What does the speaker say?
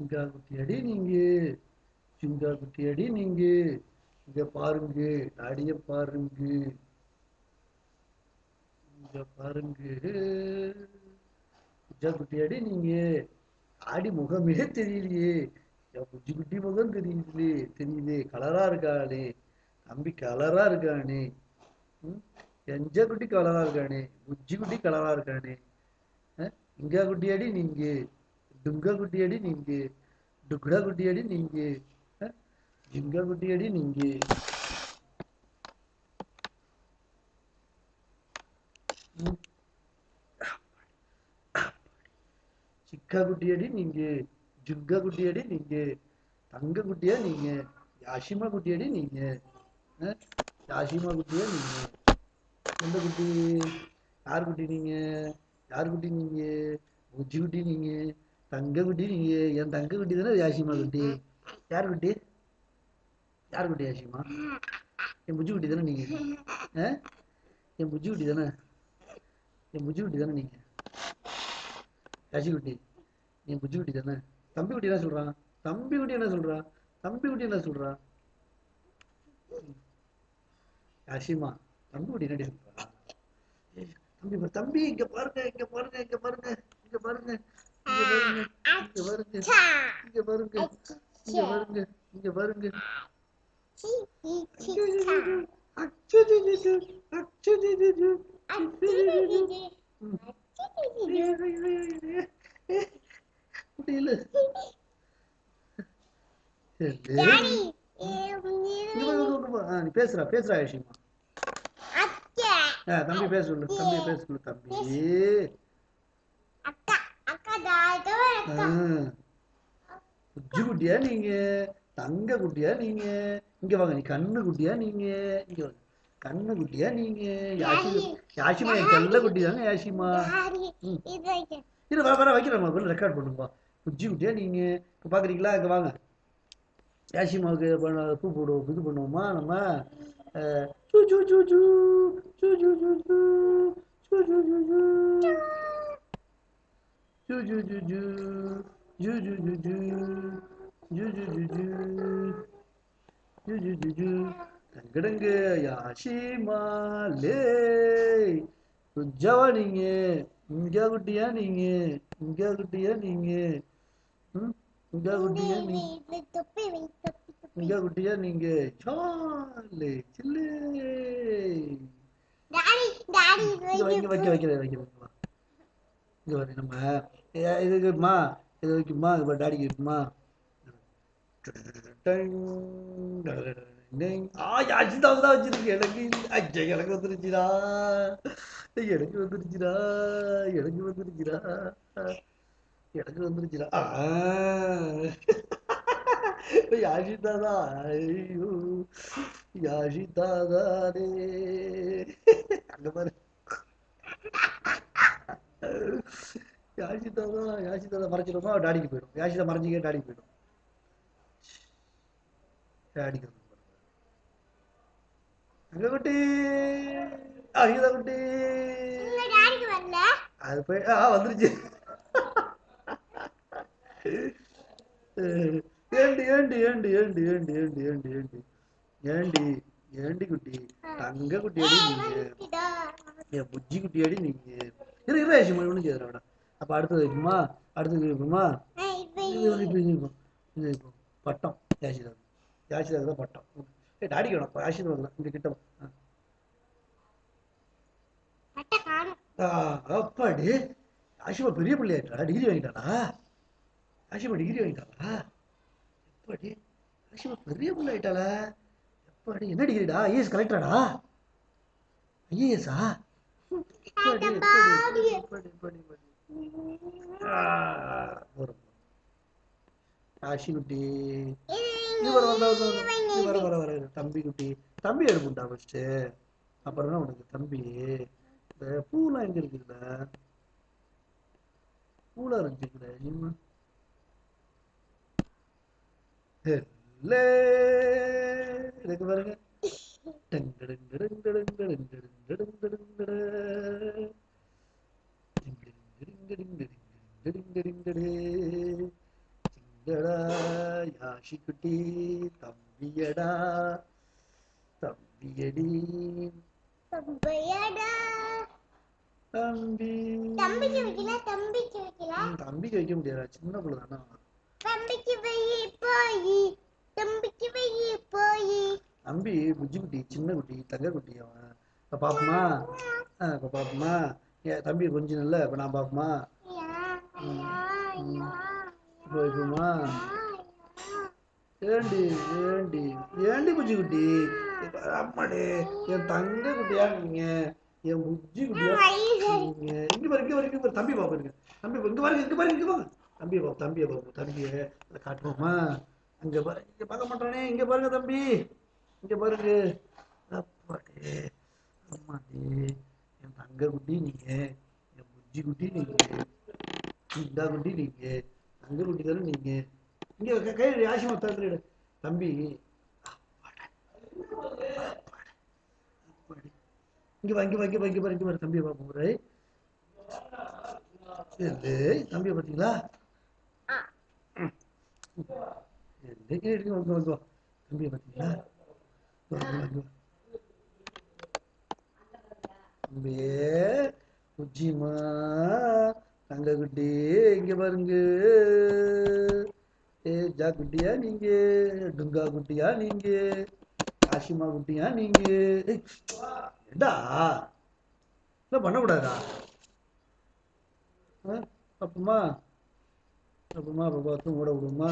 சிங்கா குட்டியடி நீங்க, சிங்கா குட்டியடி நீங்க, இங்க பாருங்க, டாடிய பாருங்க, இங்க பாருங்க. சிங்கா குட்டியடி நீங்க, ஆடி முகமே தெரியலையே, என் குட்டி குட்டி முகம் தெரியுது, தெரியுது, கலரா இருக்கானே, தம்பி கலரா இருக்கானே, எஞ்ச குட்டி கலரா இருக்கானே, புஜ்ஜி குட்டி கலரா இருக்கானே. இங்கா குட்டியடி நீங்க, டுங்கா குட்டியடி நீங்க, டுக்குடா குட்டியடி நீங்க, ஜிங்கா குட்டியடி நீங்க. சிக்கா குட்டியடி நீங்க, ஜுங்கா குட்டியடி நீங்க, தங்க குட்டியா நீங்க, யாஷிமா குட்டியடி நீங்க, யாஷிமா குட்டியா நீங்க. எந்த குட்டி? யார் குட்டி நீங்க? யார் குட்டி நீங்க? உச்சி குட்டி நீங்க, தங்க குட்டி நீங்க. என் தங்க குட்டி தானே யாஷிமா குட்டி. யார் குட்டி? யார் குட்டி யாஷிமா? என் புஜ்ஜி குட்டி தானே நீங்க? என் புஜ்ஜி குட்டி தானே? என் புஜ்ஜி குட்டி தானே நீங்க? யாஷி குட்டி, என் புஜ்ஜி குட்டி தானே? தம்பி குட்டி என்ன சொல்றான்? தம்பி குட்டி என்ன சொல்றான்? தம்பி குட்டி என்ன சொல்றான்? யாஷிமா, தம்பி குட்டி என்னடி சொல்றா? தம்பி தம்பி இங்க பாருங்க, இங்க பாருங்க, இங்க பாருங்க, இங்க பாருங்க, இங்க பாருங்க, இங்க பாருங்க, இங்க பாருங்க, இங்க பாருங்க, இங்க பாருங்க. முடியல. நீ பேசுறா பேசுறா யாஷிமா. தம்பி பேச சொல்லு, தம்பி பேச சொல்லு. தம்பி புஜ்ஜி குட்டியா நீங்க, தங்க குட்டியா நீங்க, இங்க வாங்க. நீ கண்ணு குட்டியா நீங்க, இங்க வாங்க. கண்ணு குட்டியா நீங்க, யாஷிமா என் செல்ல குட்டி தாங்க யாஷிமா. இரு வர வர வைக்கிறேன், ரெக்கார்ட் பண்ணுப்பா. புஜ்ஜி குட்டியா நீங்க, இப்ப பாக்குறீங்களா? இங்க வாங்க. யாஷிமாவுக்கு பூ போடுவோம், இது பண்ணுவோமா நம்ம. சூ சூ சூ சூ சூ சூ சூ சூ சூ சூ சூ சூ ஜூ ஜூ ஜூ ஜூ ஜூ ஜூ ஜூ ஜூ ஜூ ஜூ ஜூ ஜூ ஜூ ஜூ ஜூ ஜூ. தங்கடங்க யாஷிமா லே, குஜாவா நீங்க, இங்க குட்டியா நீங்க, இங்க குட்டியா நீங்க, இங்க குட்டியா நீங்க, இங்க குட்டியா நீங்க. சாலே சில்லே. இங்க வைக்க வைக்கிறேன் வைக்கிறேன். இங்க வர நம்ம இது இருக்குமா, இது வைக்குமா, இப்போ டாடிக்கு இருக்குமா. யாச்சிதான் தான் வச்சிருக்கு. எனக்கு ஐயா எனக்கு வந்துருச்சுடா, எனக்கு வந்துருச்சுடா, எனக்கு வந்துருச்சுடா, எனக்கு வந்துருச்சுடா. யாஷிதாதா, ஐயோ யாஷிதாதானே. அங்க பாரு, யாஷிதாதா, யாஷிதாதா மறைச்சிடுமா, டாடிக்கு போயிடும். யாஷிதா மறைஞ்சிக்க டாடிக்கு போயிடும். டாடிக்கு அங்க குட்டி, அங்க குட்டி, அது போய் வந்துருச்சு. ஏண்டி ஏண்டி ஏண்டி ஏண்டி ஏண்டி ஏண்டி ஏண்டி ஏண்டி ஏண்டி ஏண்டி குட்டி, தங்க குட்டி அடி நீங்க, என் புஜ்ஜி குட்டி அடி நீங்க. இரு இரு ஆயிடுச்சு ஒண்ணு செய்யறா. அப்ப அடுத்தது வைக்குமா, அடுத்தது வைக்குமா. இது பட்டம் யாசிதா, யாசிதா தான் பட்டம். டாடிக்கு வேணும், யாசிதா வரல இங்க கிட்ட. அப்பாடி, ஆஷிமா பெரிய பிள்ளை ஆயிட்டா, டிகிரி வாங்கிட்டானா? ஆஷிமா டிகிரி வாங்கிட்டாளா? எப்பாடி, ஆஷிமா பெரிய பிள்ளை ஆயிட்டாளா? எப்பாடி, என்ன டிகிரிடா? ஐஏஎஸ் கலெக்டராடா? ஐஏஎஸ்ஸா? ஆஷி குட்டி, இது வர வர வர வர வர தம்பி குட்டி, தம்பி எடுப்புண்டா ஃபர்ஸ்ட், அப்புறம் தான் உனக்கு தம்பி. இந்த பூலாம் எங்க இருக்குல்ல, பூலா இருக்குல்ல இனிமே. எனக்கு பாருங்க. எங்கடா யாஷிக்குட்டி தம்பியடா தம்பியடி தம்பியடா தம்பி தம்பிக்கு வைக்கல தம்பிக்கு வைக்க முடியாது, சின்ன பிள்ளை தானே. தம்பிக்கு வெயி போய் தம்பிக்கு வெயி போய் தம்பி புஜ்ஜி குட்டி, சின்ன குட்டி, தங்க குட்டி அவன். இப்போ பாப்போமா? இப்போ பாப்போமா? ஏன் தம்பி கொஞ்சம் இல்லை, இப்போ நான் பாப்போமா? இப்போ வைப்போமா? ஏண்டி ஏண்டி ஏண்டி புஜ்ஜி குட்டி, அம்மாடே என் தங்க குட்டியா நீங்க, என் புஜ்ஜி குட்டியா நீங்க. இங்க பாரு இங்க பாரு இங்க பாரு, தம்பி பாப்பா தம்பி இங்க பாருங்க இங்க பாருங்க இங்க வாங்க. தம்பியை பாப்போம் தம்பியை பாப்போம், தம்பியை அதை காட்டுவோமா? அங்க பாரு, இங்க பார்க்க மாட்டானே, இங்க பாருங்க தம்பி, இங்க பாருங்க. அப்பாடே அம்மாடே என் தங்க குட்டி நீங்க, என் புஜ்ஜி குட்டி நீங்க, இந்த குட்டி நீங்க, தங்க குட்டி தானே நீங்க. இங்க கையில் ஆசிமா தந்துடு தம்பி. இங்க வா இங்க வா இங்க வா இங்க பாரு இங்க பாரு, தம்பியை பார்ப்போம் ஒரு. தம்பியை பார்த்தீங்களா? தம்பியை பார்த்தீங்களா? தம்பியே உச்சிமா தங்க குட்டி, இங்க பாருங்க. ஏ ஜா குட்டியா நீங்க, டுங்கா குட்டியா நீங்க, ஆஷிமா குட்டியா நீங்க. ஏண்டா என்ன பண்ணக்கூடாதா? அப்பமா அப்பமா பாப்பா தூங்க விட விடுமா?